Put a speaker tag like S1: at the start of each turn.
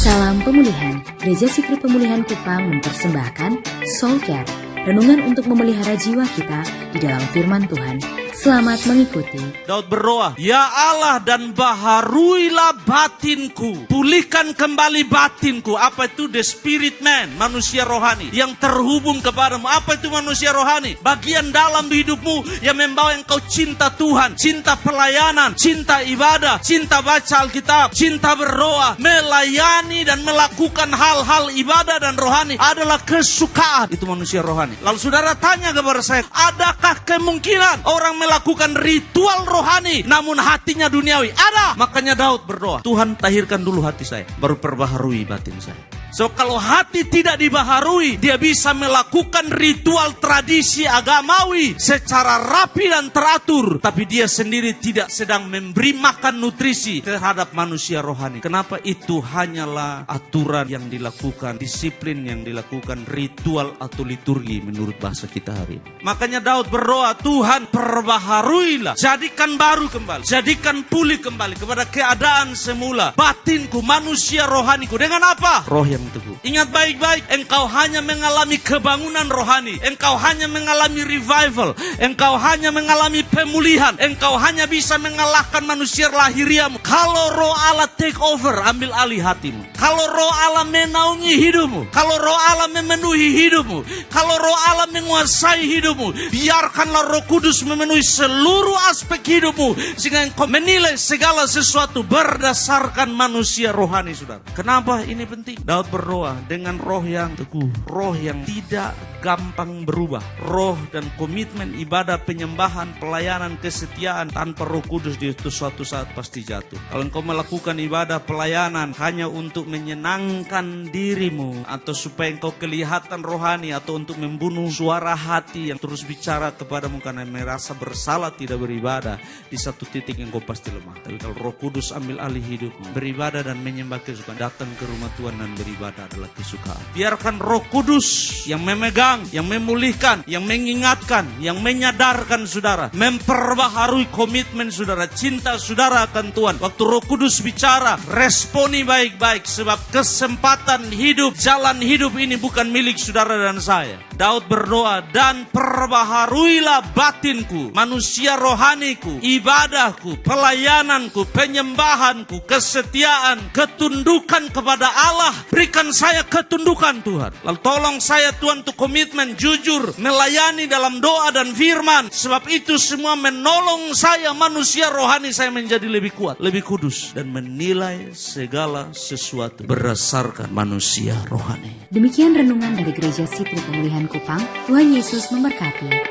S1: Salam pemulihan. Gereja Sipri Pemulihan Kupang mempersembahkan Soul Care, renungan untuk memelihara jiwa kita di dalam firman Tuhan. Selamat mengikuti.
S2: Daud berdoa, "Ya Allah, dan baharuilah batinku, pulihkan kembali batinku." Apa itu? The spirit man, manusia rohani yang terhubung kepadamu. Apa itu manusia rohani? Bagian dalam hidupmu yang membawa engkau cinta Tuhan, cinta pelayanan, cinta ibadah, cinta baca Alkitab, cinta berdoa, melayani dan melakukan hal-hal ibadah dan rohani adalah kesukaan. Itu manusia rohani. Lalu saudara tanya kepada saya, adakah kemungkinan orang melakukan ritual rohani namun hatinya duniawi? Ada. Makanya Daud berdoa, Tuhan tahirkan dulu hati saya, baru perbaharui batin saya. So kalau hati tidak dibaharui, dia bisa melakukan ritual tradisi agamawi secara rapi dan teratur, tapi dia sendiri tidak sedang memberi makan nutrisi terhadap manusia rohani. Kenapa? Itu hanyalah aturan yang dilakukan, disiplin yang dilakukan, ritual atau liturgi menurut bahasa kita hari ini. Makanya Daud berdoa, Tuhan perbaharuilah, jadikan baru kembali, jadikan pulih kembali kepada keadaan semula batinku, manusia rohaniku. Dengan apa? Roh yang teguh. Ingat baik-baik, engkau hanya mengalami kebangunan rohani, engkau hanya mengalami revival, engkau hanya mengalami pemulihan, engkau hanya bisa mengalahkan manusia lahiriamu kalau Roh Allah take over, ambil alih hatimu. Kalau Roh Allah menaungi hidupmu, kalau Roh Allah memenuhi hidupmu, kalau Roh Allah menguasai hidupmu, biarkanlah Roh Kudus memenuhi seluruh aspek hidupmu sehingga engkau menilai segala sesuatu berdasarkan manusia rohani, saudara. Kenapa ini penting? Daud berdoa dengan roh yang teguh, roh yang tidak gampang berubah, roh dan komitmen ibadah, penyembahan, pelayanan, kesetiaan. Tanpa Roh Kudus di suatu saat pasti jatuh. Kalau engkau melakukan ibadah pelayanan hanya untuk menyenangkan dirimu, atau supaya engkau kelihatan rohani, atau untuk membunuh suara hati yang terus bicara kepadamu karena merasa bersalah tidak beribadah, di satu titik engkau pasti lemah. Tapi kalau Roh Kudus ambil alih hidupmu, beribadah dan menyembah kesukaan, datang ke rumah Tuhan dan beribadah adalah kesukaan. Biarkan Roh Kudus yang memegang, yang memulihkan, yang mengingatkan, yang menyadarkan saudara, memperbaharui komitmen saudara, cinta saudara akan Tuhan. Waktu Roh Kudus bicara, responi baik-baik, sebab kesempatan hidup, jalan hidup ini bukan milik saudara dan saya. Daud berdoa, dan perbaharuilah batinku, manusia rohaniku, ibadahku, pelayananku, penyembahanku, kesetiaan, ketundukan kepada Allah. Berikan saya ketundukan Tuhan. Lalu tolong saya Tuhan untuk komitmen jujur, melayani dalam doa dan firman. Sebab itu semua menolong saya, manusia rohani saya, menjadi lebih kuat, lebih kudus, dan menilai segala sesuatu berdasarkan manusia rohani.
S1: Demikian renungan dari Gereja Sipri Pemulihan Kupang. Tuhan Yesus memberkati.